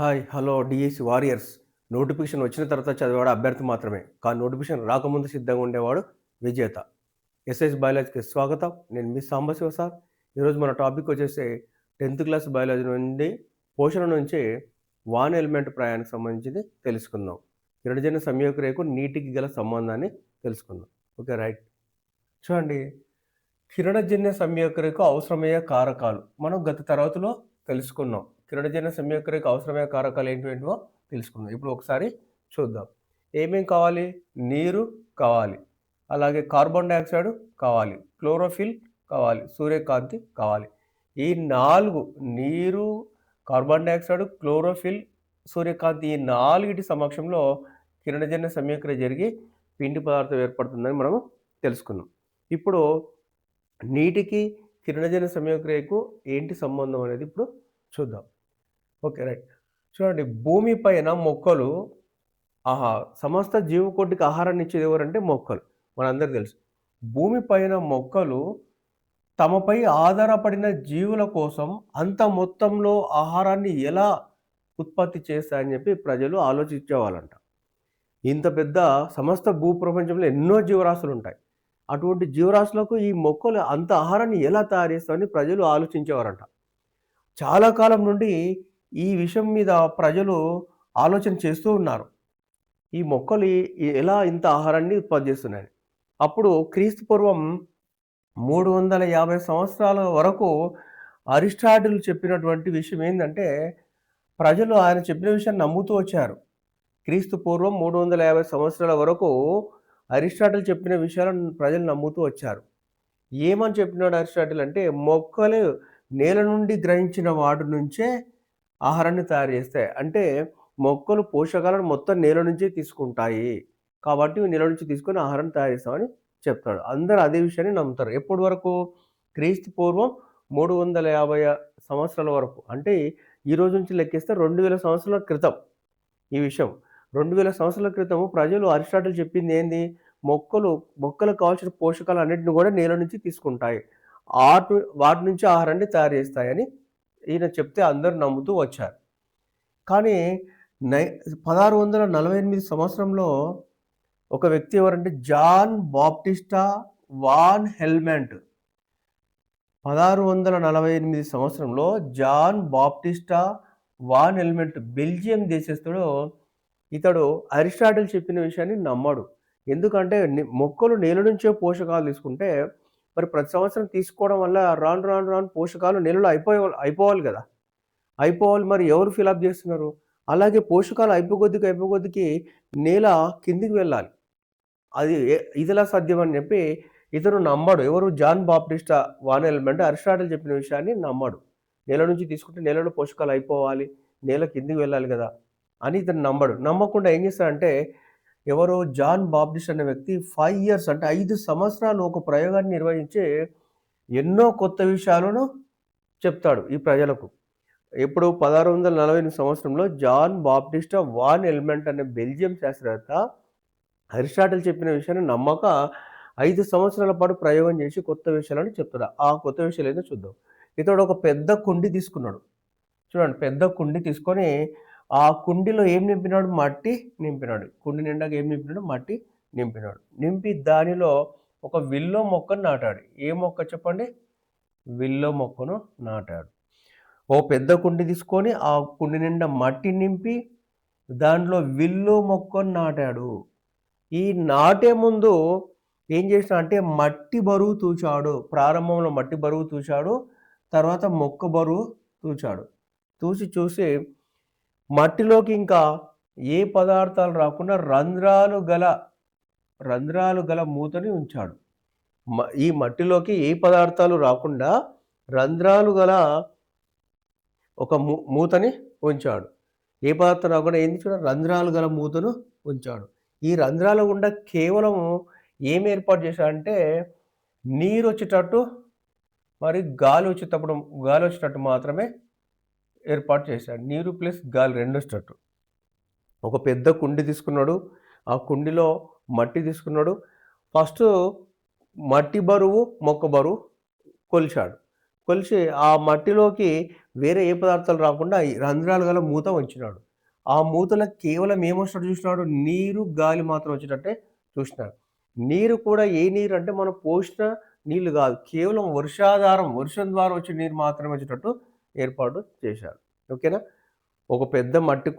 Hi hello DSC warriors. Notification వచ్చిన తర్వాత చదివాడు అభ్యర్థి మాత్రమే, కానీ నోటిఫికేషన్ రాకముందు సిద్ధంగా ఉండేవాడు విజేత. ఎస్ఎస్ బయాలజీకి స్వాగతం. నేను మీ సాంబశివ సార్. ఈరోజు మన టాపిక్ వచ్చేసి 10th క్లాస్ బయాలజీ నుండి పోషణ నుంచి వాన్ ఎలిమెంట్ ప్రయాణానికి సంబంధించింది తెలుసుకుందాం. కిరణజన్య సంయోగ రేఖకు నీటికి గల సంబంధాన్ని తెలుసుకుందాం. Okay, right. చూడండి, కిరణజన్య సంయోగ రేఖకు అవసరమయ్యే కారకాలు మనం గత తరగతిలో తెలుసుకున్నాం. కిరణజన్య సంయోగ రేఖకు అవసరమయ్యే కారకాలు ఏంటివో తెలుసుకుందాం. ఇప్పుడు ఒకసారి చూద్దాం. ఏమేం కావాలి? నీరు కావాలి, అలాగే కార్బన్ డైఆక్సైడ్ కావాలి, క్లోరోఫిల్ కావాలి, సూర్యకాంతి కావాలి. ఈ 4 నీరు, కార్బన్ డైఆక్సైడ్, క్లోరోఫిల్, సూర్యకాంతి ఈ 4 సమక్షంలో కిరణజన్య సంయోగ జరిగి పిండి పదార్థం ఏర్పడుతుందని మనము తెలుసుకున్నాం. ఇప్పుడు నీటికి కిరణజన్య సంయోగ రేఖకు ఏంటి సంబంధం అనేది ఇప్పుడు చూద్దాం. Okay, right. చూడండి, భూమి పైన మొక్కలు సమస్త జీవకోటికి ఆహారాన్ని ఇచ్చేది ఎవరంటే మొక్కలు. మనందరికీ తెలుసు. భూమి పైన మొక్కలు తమపై ఆధారపడిన జీవుల కోసం అంత మొత్తంలో ఆహారాన్ని ఎలా ఉత్పత్తి చేస్తాయని చెప్పి ప్రజలు ఆలోచించేవాళ్ళంట. ఇంత పెద్ద సమస్త భూప్రపంచంలో ఎన్నో జీవరాశులు ఉంటాయి. అటువంటి జీవరాశులకు ఈ మొక్కలు అంత ఆహారాన్ని ఎలా తయారు చేస్తామని ప్రజలు ఆలోచించేవారంట. చాలా కాలం నుండి ఈ విషయం మీద ప్రజలు ఆలోచన చేస్తూ ఉన్నారు. ఈ మొక్కలు ఎలా ఇంత ఆహారాన్ని ఉత్పత్తి చేస్తున్నాయని. అప్పుడు క్రీస్తు పూర్వం 350 సంవత్సరాల వరకు అరిస్టాటిల్ చెప్పినటువంటి విషయం ఏంటంటే, ప్రజలు ఆయన చెప్పిన విషయాన్ని నమ్ముతూ వచ్చారు. క్రీస్తు పూర్వం 350 సంవత్సరాల వరకు అరిస్టాటిల్ చెప్పిన విషయాలను ప్రజలు నమ్ముతూ వచ్చారు. ఏమని చెప్పినాడు అరిస్టాటిల్ అంటే, మొక్కలు నేల నుండి గ్రహించిన వాటి నుంచే ఆహారాన్ని తయారు చేస్తాయి. అంటే మొక్కలు పోషకాలను మొత్తం నేల నుంచే తీసుకుంటాయి, కాబట్టి నేల నుంచి తీసుకొని ఆహారాన్ని తయారు చేస్తామని చెప్తాడు. అందరూ అదే విషయాన్ని నమ్ముతారు. ఎప్పటి వరకు? క్రీస్తు పూర్వం 350 సంవత్సరాల వరకు. అంటే ఈ రోజు నుంచి లెక్కిస్తే 2000 సంవత్సరాల క్రితం ఈ విషయం. 2000 సంవత్సరాల క్రితం ప్రజలు అరిస్టాటిల్ చెప్పింది ఏంది? మొక్కలకు కావాల్సిన పోషకాలు అన్నింటిని కూడా నేల నుంచి తీసుకుంటాయి, వాటి నుంచి ఆహారాన్ని తయారు చేస్తాయని ఈయన చెప్తే అందరూ నమ్ముతూ వచ్చారు. కానీ 1648 సంవత్సరంలో ఒక వ్యక్తి ఎవరంటే జాన్ బాప్టిస్టా వాన్ హెల్మెంట్. 1648 సంవత్సరంలో Jan Baptista van Helmont Belgium దేశస్థుడు. ఇతడు అరిస్టాటిల్ చెప్పిన విషయాన్ని నమ్మడు. ఎందుకంటే మొక్కలు నేల నుంచే పోషకాలు తీసుకుంటే మరి ప్రతి సంవత్సరం తీసుకోవడం వల్ల రాను రాను రాను పోషకాలు నేలలో అయిపోవాలి కదా. అయిపోవాలి, మరి ఎవరు ఫిలప్ చేస్తున్నారు? అలాగే పోషకాలు అయిపోకొద్దికి నేల కిందికి వెళ్ళాలి. అది ఇదిలా సాధ్యం అని చెప్పి ఇతను నమ్మడు. ఎవరు? John Baptista van Helmont Aristotle చెప్పిన విషయాన్ని నమ్మడు. నేల నుంచి తీసుకుంటే నేలలో పోషకాలు అయిపోవాలి, నేల కిందికి వెళ్ళాలి కదా అని ఇతను నమ్మడు. నమ్మకుండా ఏం చేస్తాడంటే, ఎవరో జాన్ బాప్టిస్ట్ అనే వ్యక్తి 5 years అంటే 5 సంవత్సరాలు ఒక ప్రయోగాన్ని నిర్వహించి ఎన్నో కొత్త విషయాలను చెప్తాడు ఈ ప్రజలకు. ఎప్పుడు? 1648 సంవత్సరంలో జాన్ బాప్టిస్ట్ వాన్ హెల్మెంట్ అనే బెల్జియం శాస్త్రవేత్త అరిస్టాటిల్ చెప్పిన విషయాన్ని నమ్మక 5 సంవత్సరాల పాటు ప్రయోగం చేసి కొత్త విషయాలను చెప్తాడు. ఆ కొత్త విషయాలు ఏదో చూద్దాం. ఇతడు ఒక పెద్ద కుండి తీసుకున్నాడు. చూడండి, పెద్ద కుండి తీసుకొని ఆ కుండిలో ఏం నింపినాడు? మట్టి నింపినాడు. కుండి నిండాక ఏం నింపినాడు? మట్టి నింపినాడు. నింపి దానిలో ఒక విల్లో మొక్కను నాటాడు. ఏ మొక్క చెప్పండి? విల్లో మొక్కను నాటాడు. ఓ పెద్ద కుండి తీసుకొని ఆ కుండి నిండా మట్టి నింపి దాంట్లో విల్లో మొక్కను నాటాడు. ఈ నాటే ముందు ఏం చేసినా అంటే మట్టి బరువు తూచాడు. ప్రారంభంలో మట్టి బరువు తూచాడు, తర్వాత మొక్క బరువు తూచాడు. చూసి మట్టిలోకి ఇంకా ఏ పదార్థాలు రాకుండా రంధ్రాలు గల మూతని ఉంచాడు. ఈ మట్టిలోకి ఏ పదార్థాలు రాకుండా రంధ్రాలు గల ఒక మూతని ఉంచాడు. ఏ పదార్థం రాకుండా ఏంది? చూడండి, రంధ్రాలు గల మూతను ఉంచాడు. ఈ రంధ్రాల గుండా కేవలం ఏం ఏర్పాటు చేశాడంటే నీరు వచ్చేటట్టు మరి గాలి వచ్చేటట్టు మాత్రమే ఏర్పాటు చేశాడు. నీరు ప్లస్ గాలి రెండు వచ్చేటట్టు. ఒక పెద్ద కుండి తీసుకున్నాడు. ఆ కుండిలో మట్టి తీసుకున్నాడు. ఫస్ట్ మట్టి బరువు, మొక్క బరువు కొలిచాడు. కొలిచి ఆ మట్టిలోకి వేరే ఏ పదార్థాలు రాకుండా ఈ రంధ్రాలు గల మూత ఉంచినాడు. ఆ మూతలో కేవలం ఏమొచ్చినట్టు చూసినాడు? నీరు, గాలి మాత్రం వచ్చేటట్టే చూసినాడు. నీరు కూడా ఏ నీరు అంటే మనం పోసిన నీళ్లు గాదు. కేవలం వర్షాధారం, వర్షం ద్వారా వచ్చే నీరు మాత్రమే వచ్చేటట్టు ఏర్పాటు చేశాడు. ఓకేనా? ఒక పెద్ద మట్టి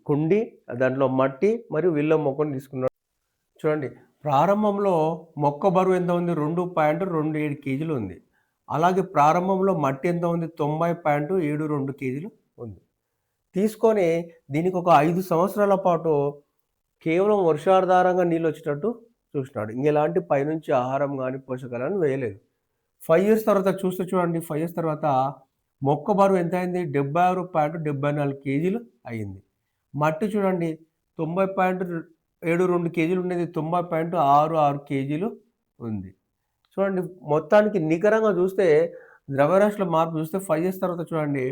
కుండి దాంట్లో మట్టి మరియు విల్ల మొక్కను తీసుకున్నాడు. చూడండి, ప్రారంభంలో మొక్క బరువు ఎంత ఉంది? 2.27 కేజీలు ఉంది. అలాగే ప్రారంభంలో మట్టి ఎంత ఉంది? 90.72 కేజీలు ఉంది. తీసుకొని దీనికి ఒక 5 సంవత్సరాల పాటు కేవలం వర్షాధారంగా నీళ్ళు వచ్చేటట్టు చూసినాడు. ఇంకెలాంటి పైనుంచి ఆహారం గానీ, పోషకాలను వేయలేదు. 5 ఇయర్స్ తర్వాత చూస్తే చూడండి, 5 ఇయర్స్ తర్వాత మొక్క బరువు ఎంత అయింది? 76.74 కేజీలు అయింది. మట్టి చూడండి, 90.72 కేజీలు ఉండేది 90.66 కేజీలు ఉంది. చూడండి, మొత్తానికి నికరంగా చూస్తే ద్రవ్యరాశిలో మార్పు చూస్తే 5 ఇయర్స్ తర్వాత చూడండి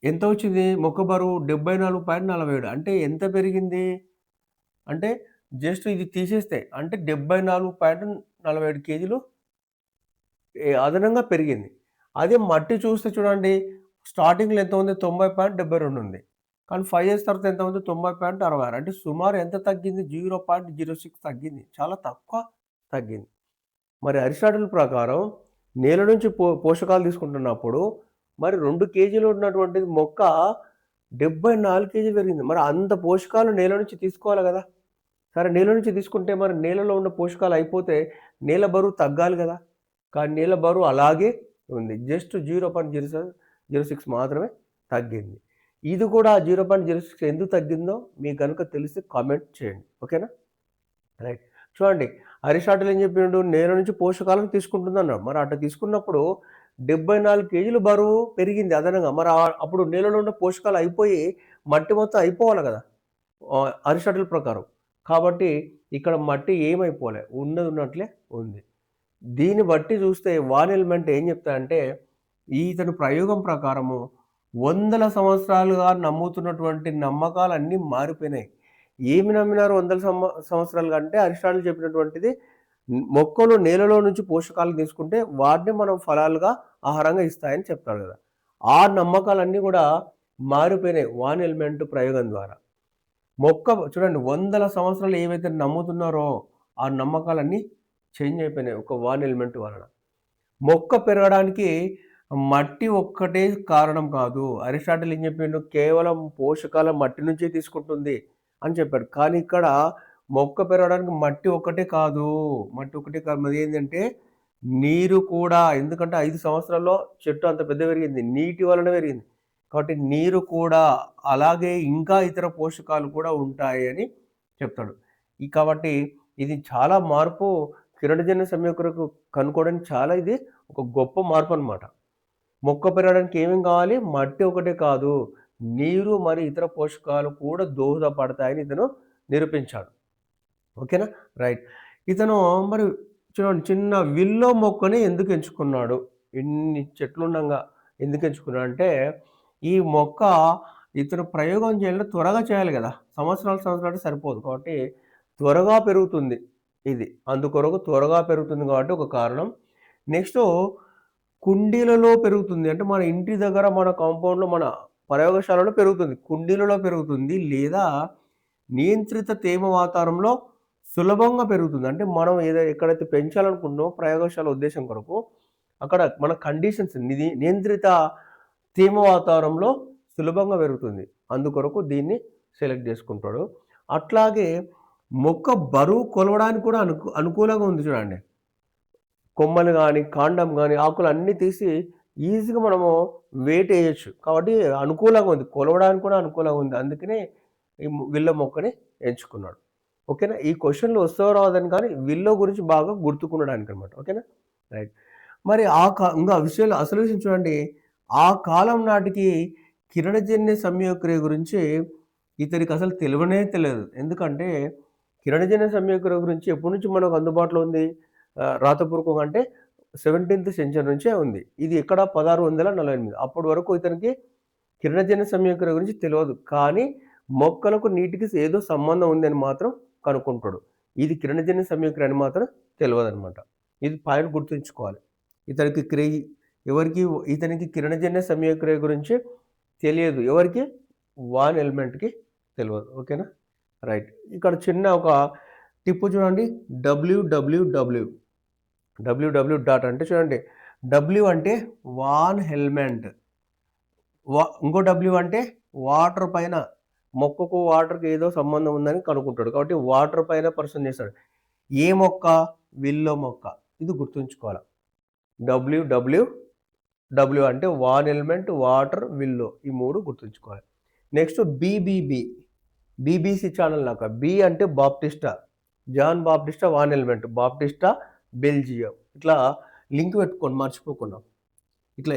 ఎంత వచ్చింది? మొక్క బరువు 74.47 అంటే ఎంత పెరిగింది? అంటే జస్ట్ ఇది తీసేస్తే అంటే 74.47 కేజీలు అదనంగా పెరిగింది. అదే మట్టి చూస్తే చూడండి, స్టార్టింగ్‌లో ఎంత ఉంది? 90.72 ఉంది. కానీ 5 ఇయర్స్ తర్వాత ఎంత ఉంది? 90.66 అంటే సుమారు ఎంత తగ్గింది? 0.06 తగ్గింది. చాలా తక్కువ తగ్గింది. మరి అరిస్టాటిల్ ప్రకారం నేల నుంచి పోషకాలు తీసుకుంటున్నప్పుడు మరి 2 కేజీలు ఉన్నటువంటిది మొక్క 74 కేజీలు పెరిగింది. మరి అంత పోషకాలు నేల నుంచి తీసుకోవాలి కదా! సరే, నేల నుంచి తీసుకుంటే మరి నేలలో ఉన్న పోషకాలు అయిపోతే నేల బరువు తగ్గాలి కదా! కానీ నేల బరువు అలాగే ఉంది. జస్ట్ 0.06 మాత్రమే తగ్గింది. ఇది కూడా 0.06 ఎందుకు తగ్గిందో మీకు గనుక తెలిస్తే కామెంట్ చేయండి. ఓకేనా? రైట్. చూడండి, అరిస్టాటిల్ ఏం చెప్పిండు? నేల నుంచి పోషకాలను తీసుకుంటుందన్నాడు. మరి అట్లా తీసుకున్నప్పుడు 74 కేజీలు బరువు పెరిగింది అదనంగా. మరి అప్పుడు నేలలో ఉన్న పోషకాలు అయిపోయి మట్టి మొత్తం అయిపోవాలి కదా! అరిస్టాటిల్ ప్రకారం. కాబట్టి ఇక్కడ మట్టి ఏమైపోలే, ఉన్నది ఉన్నట్లే ఉంది. దీన్ని బట్టి చూస్తే వాన్ ఎలిమెంట్ ఏం చెప్తాడంటే, ఇతని ప్రయోగం ప్రకారము వందల సంవత్సరాలుగా నమ్ముతున్నటువంటి నమ్మకాలన్నీ మారిపోయినాయి. ఏమి నమ్మినారు వందల సంవత్సరాలుగా అంటే, అరిస్టాటిల్ చెప్పినటువంటిది మొక్కలు నేలలో నుంచి పోషకాలు తీసుకుంటే వాటిని మనం ఫలాలుగా ఆహారంగా ఇస్తాయని చెప్తాడు కదా! ఆ నమ్మకాలన్నీ కూడా మారిపోయినాయి వాన్ ఎలిమెంట్ ప్రయోగం ద్వారా. మొక్క చూడండి, వందల సంవత్సరాలు ఏవైతే నమ్ముతున్నారో ఆ నమ్మకాలన్నీ చేంజ్ అయిపోయినాయి ఒక వాన్ ఎలిమెంట్ వలన. మొక్క పెరగడానికి మట్టి ఒక్కటే కారణం కాదు. అరిస్టాటిల్ ఏం చెప్పిండు? కేవలం పోషకాల మట్టి నుంచే తీసుకుంటుంది అని చెప్పాడు. కానీ ఇక్కడ మొక్క పెరగడానికి మట్టి ఒక్కటే కాదు. మట్టి ఒక్కటే కాదు. మరి ఏంటంటే నీరు కూడా. ఎందుకంటే 5 సంవత్సరాల్లో చెట్టు అంత పెద్ద పెరిగింది. నీటి వలన పెరిగింది. కాబట్టి నీరు కూడా, అలాగే ఇంకా ఇతర పోషకాలు కూడా ఉంటాయి అని చెప్తాడు. కాబట్టి ఇది చాలా మార్పు కిరణజన్య సంయోగకు కనుక్కోవడానికి చాలా ఇది ఒక గొప్ప మార్పు అనమాట. మొక్క పెరగడానికి ఏమేం కావాలి? మట్టి ఒకటే కాదు, నీరు మరి ఇతర పోషకాలు కూడా దోహదపడతాయని ఇతను నిరూపించాడు. ఓకేనా? రైట్. ఇతను మరి చూడండి, చిన్న విల్లో మొక్కని ఎందుకు ఎంచుకున్నాడు? ఇన్ని చెట్లుండంగా ఎందుకు ఎంచుకున్నాడు అంటే, ఈ మొక్క ఇతను ప్రయోగం చేయాలంటే త్వరగా చేయాలి కదా! సంవత్సరాలు సరిపోదు. కాబట్టి త్వరగా పెరుగుతుంది ఇది. అందుకొరకు త్వరగా పెరుగుతుంది కాబట్టి ఒక కారణం. నెక్స్టు కుండీలలో పెరుగుతుంది. అంటే మన ఇంటి దగ్గర, మన కాంపౌండ్‌లో, మన ప్రయోగశాలలో పెరుగుతుంది. కుండీలలో పెరుగుతుంది, లేదా నియంత్రిత తేమ వాతావరణంలో సులభంగా పెరుగుతుంది. అంటే మనం ఎక్కడైతే పెంచాలనుకుంటున్నామో ప్రయోగశాల ఉద్దేశం కొరకు, అక్కడ మన కండిషన్స్ నియంత్రిత తేమ వాతావరణంలో సులభంగా పెరుగుతుంది. అందుకొరకు దీన్ని సెలెక్ట్ చేసుకుంటాడు. అట్లాగే మొక్క బరువు కొలవడానికి కూడా అనుకూలంగా ఉంది చూడండి. కొమ్మలు కానీ, కాండం కానీ, ఆకులు అన్నీ తీసి ఈజీగా మనము వెయిట్ వేయొచ్చు. కాబట్టి అనుకూలంగా ఉంది. కొలవడానికి కూడా అనుకూలంగా ఉంది. అందుకనే ఈ విల్ల మొక్కని ఎంచుకున్నాడు. ఓకేనా? ఈ క్వశ్చన్‌లు వస్తావో రావదని కానీ విల్లో గురించి బాగా గుర్తుకునడానికి అనమాట. ఓకేనా? రైట్. మరి ఇంకా విషయాలు అసలు విషయం చూడండి. ఆ కాలం నాటికి కిరణజన్య సంయోగక్రియ గురించి ఇతనికి అసలు తెలియనే తెలియదు. ఎందుకంటే కిరణజన్య సంయోగక్రియ గురించి ఎప్పటి నుంచి మనకు అందుబాటులో ఉంది? రాతపూర్వకంగా అంటే 17th సెంచరీ నుంచే ఉంది. ఇది ఎక్కడ? 1648. అప్పటి వరకు ఇతనికి కిరణజన్య సంయోగక్రియ గురించి తెలియదు. కానీ మొక్కలకు నీటికి ఏదో సంబంధం ఉందని మాత్రం కనుక్కుంటాడు. ఇది కిరణజన్య సంయోగక్రియ అని మాత్రం తెలియదనమాట. ఇది పాయింట్ గుర్తుంచుకోవాలి. ఇతనికి క్రియ ఎవరికి ఇతనికి కిరణజన్య సంయోగక్రియ గురించి తెలియదు. ఎవరికి? వాన్ ఎలిమెంట్కి తెలియదు. ఓకేనా? రైట్. ఇక్కడ చిన్న ఒక టిప్పు చూడండి. www డాట్ అంటే చూడండి, డబ్ల్యూ అంటే వాన్ ఎలిమెంట్, ఇంకో డబ్ల్యూ అంటే వాటర్ పైన, మొక్కకు వాటర్కి ఏదో సంబంధం ఉందని కనుక్కుంటాడు. కాబట్టి వాటర్ పైన పర్సన్ చేస్తాడు. ఏ మొక్క? విల్లో మొక్క. ఇది గుర్తుంచుకోవాలి. డబ్ల్యూ అంటే వాన్ ఎలిమెంట్, వాటర్, విల్లో, ఈ 3 గుర్తుంచుకోవాలి. నెక్స్ట్ బీబీసీ ఛానల్ నాకు. బి అంటే Baptista, John Baptista van Helmont, Baptista Belgium. ఇట్లా లింక్ పెట్టుకోండి మర్చిపోకుండా. ఇట్లా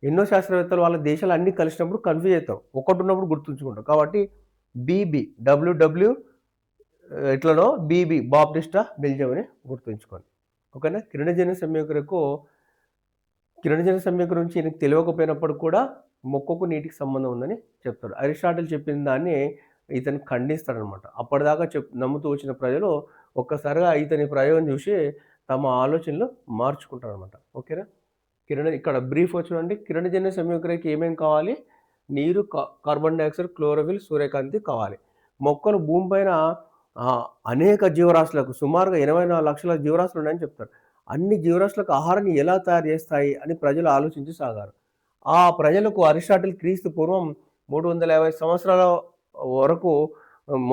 ఎన్నో శాస్త్రవేత్తలు వాళ్ళ దేశాలు అన్నీ కలిసినప్పుడు కన్ఫ్యూజ్ అవుతాం, ఒకటి ఉన్నప్పుడు గుర్తుంచుకుంటాం. కాబట్టి డబ్ల్యూ ఇట్లనో బీబీ బాప్టిస్టా బెల్జియం అని గుర్తుంచుకోండి. ఓకేనా? కిరణజన్య సంయోగ గురించి ఈయనకు తెలియకపోయినప్పుడు కూడా మొక్కకు నీటికి సంబంధం ఉందని చెప్తాడు. అరిస్టాటిల్ చెప్పిన దాన్ని ఇతను ఖండిస్తాడనమాట. అప్పటిదాకా నమ్ముతూ వచ్చిన ప్రజలు ఒక్కసారిగా ఇతని ప్రయోగం చూసి తమ ఆలోచనలు మార్చుకుంటారనమాట. ఓకేనా? ఇక్కడ బ్రీఫ్ చూడండి. కిరణజన్య సంయోగక్రియకి ఏమేమి కావాలి? నీరు, కార్బన్ డైఆక్సైడ్, క్లోరోఫిల్, సూర్యకాంతి కావాలి. మొక్కలు భూమిపైన అనేక జీవరాశులకు, సుమారుగా 84 లక్షల జీవరాశులు ఉన్నాయని చెప్తారు. అన్ని జీవరాశులకు ఆహారాన్ని ఎలా తయారు చేస్తాయి అని ప్రజలు ఆలోచించి సాగారు. ఆ ప్రజలకు అరిస్టాటిల్ క్రీస్తు పూర్వం 350 సంవత్సరాల వరకు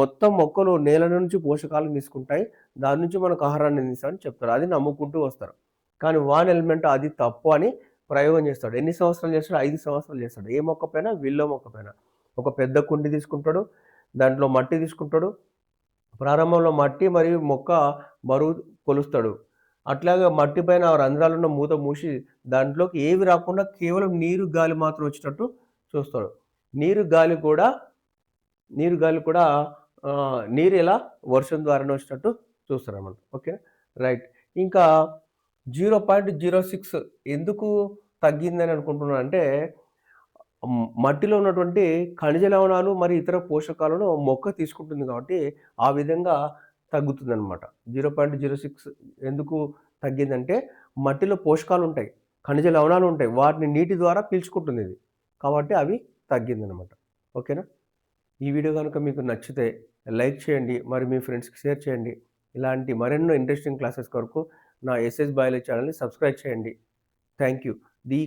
మొత్తం మొక్కలు నేల నుంచి పోషకాలను తీసుకుంటాయి, దాని నుంచి మనకు ఆహారాన్ని అందిస్తామని చెప్తారు. అది నమ్ముకుంటూ వస్తారు. కానీ వాన్ ఎలిమెంట్ అది తప్పు అని ప్రయోగం చేస్తాడు. ఎన్ని సంవత్సరాలు చేస్తాడు? 5 సంవత్సరాలు చేస్తాడు. ఏ మొక్క పైన? విల్లో మొక్క పైన. ఒక పెద్ద కుండి తీసుకుంటాడు, దాంట్లో మట్టి తీసుకుంటాడు. ప్రారంభంలో మట్టి మరియు మొక్క బరువు కొలుస్తాడు. అట్లాగే మట్టి పైన రంధ్రాలున్న మూత మూసి దాంట్లోకి ఏవి రాకుండా కేవలం నీరు, గాలి మాత్రం వచ్చేటట్టు చూస్తాడు. నీరు గాలి కూడా నీరు ఎలా వర్షం ద్వారానే వచ్చేటట్టు చూస్తారు అన్నమాట. Okay, right. ఇంకా 0.06 ఎందుకు తగ్గిందని అనుకుంటున్నాను అంటే, మట్టిలో ఉన్నటువంటి ఖనిజ లవణాలు మరియు ఇతర పోషకాలను మొక్క తీసుకుంటుంది కాబట్టి ఆ విధంగా తగ్గుతుంది అనమాట. 0.06 ఎందుకు తగ్గిందంటే, మట్టిలో పోషకాలు ఉంటాయి, ఖనిజ లవణాలు ఉంటాయి, వాటిని నీటి ద్వారా పీల్చుకుంటుంది ఇది, కాబట్టి అవి తగ్గిందనమాట. ఓకేనా? ఈ వీడియో కనుక మీకు నచ్చితే లైక్ చేయండి, మరి మీ ఫ్రెండ్స్కి షేర్ చేయండి. ఇలాంటి మరెన్నో ఇంట్రెస్టింగ్ క్లాసెస్ కొరకు నా ఎస్ఎస్ బయాలజీ ఛానల్ని సబ్స్క్రైబ్ చేయండి. Thank you. ఈ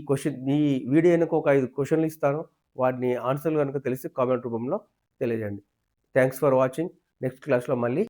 వీడియో వెనక ఒక 5 క్వశ్చన్లు ఇస్తాను, వాటిని ఆన్సర్లు కనుక తెలిసి కామెంట్ రూపంలో తెలియజేయండి. Thanks for watching. నెక్స్ట్ క్లాస్లో మళ్ళీ